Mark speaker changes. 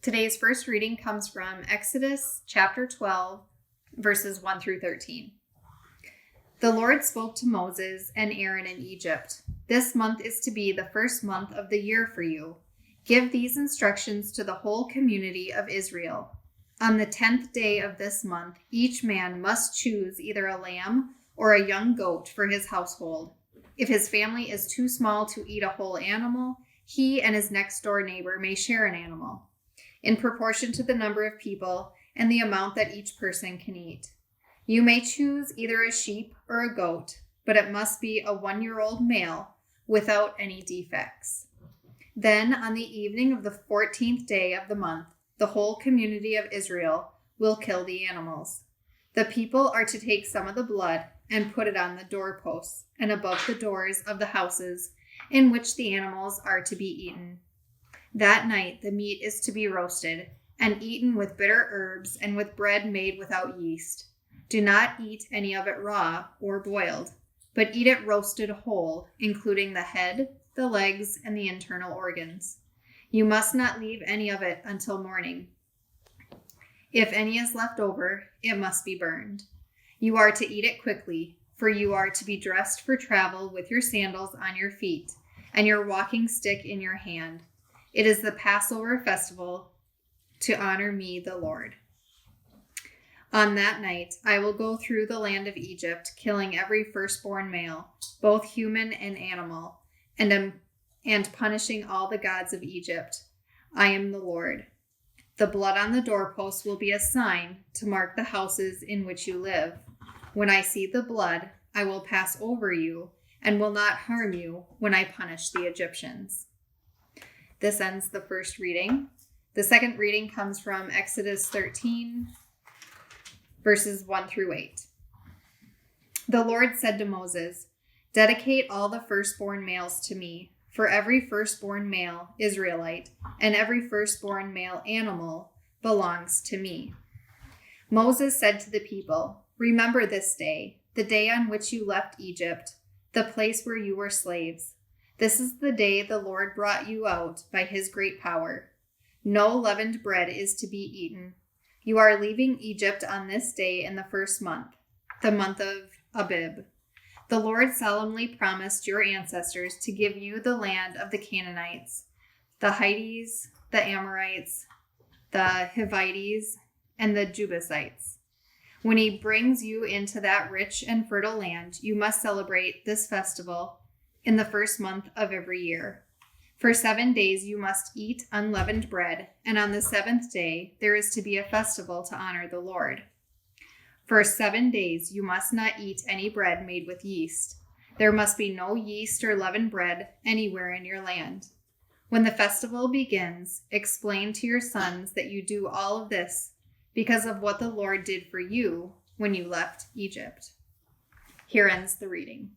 Speaker 1: Today's first reading comes from Exodus chapter 12, verses 1 through 13. The Lord spoke to Moses and Aaron in Egypt. This month is to be the first month of the year for you. Give these instructions to the whole community of Israel. On the 10th day of this month, each man must choose either a lamb or a young goat for his household. If his family is too small to eat a whole animal, he and his next door neighbor may share an animal, in proportion to the number of people and the amount that each person can eat. You may choose either a sheep or a goat, but it must be a 1-year-old male without any defects. Then on the evening of the 14th day of the month, the whole community of Israel will kill the animals. The people are to take some of the blood and put it on the doorposts and above the doors of the houses in which the animals are to be eaten. That night the meat is to be roasted and eaten with bitter herbs and with bread made without yeast. Do not eat any of it raw or boiled, but eat it roasted whole, including the head, the legs, and the internal organs. You must not leave any of it until morning. If any is left over, it must be burned. You are to eat it quickly, for you are to be dressed for travel with your sandals on your feet and your walking stick in your hand. It is the Passover festival to honor me, the Lord. On that night, I will go through the land of Egypt, killing every firstborn male, both human and animal, and punishing all the gods of Egypt. I am the Lord. The blood on the doorposts will be a sign to mark the houses in which you live. When I see the blood, I will pass over you and will not harm you when I punish the Egyptians. This ends the first reading. The second reading comes from Exodus 13, verses 1 through 8. The Lord said to Moses, "Dedicate all the firstborn males to me, for every firstborn male Israelite and every firstborn male animal belongs to me." Moses said to the people, "Remember this day, the day on which you left Egypt, the place where you were slaves. This is the day the Lord brought you out by his great power. No leavened bread is to be eaten. You are leaving Egypt on this day in the first month, the month of Abib. The Lord solemnly promised your ancestors to give you the land of the Canaanites, the Hittites, the Amorites, the Hivites, and the Jebusites. When he brings you into that rich and fertile land, you must celebrate this festival in the first month of every year. For 7 days you must eat unleavened bread, and on the 7th day there is to be a festival to honor the Lord. For 7 days you must not eat any bread made with yeast. There must be no yeast or leavened bread anywhere in your land. When the festival begins, explain to your sons that you do all of this because of what the Lord did for you when you left Egypt." Here ends the reading.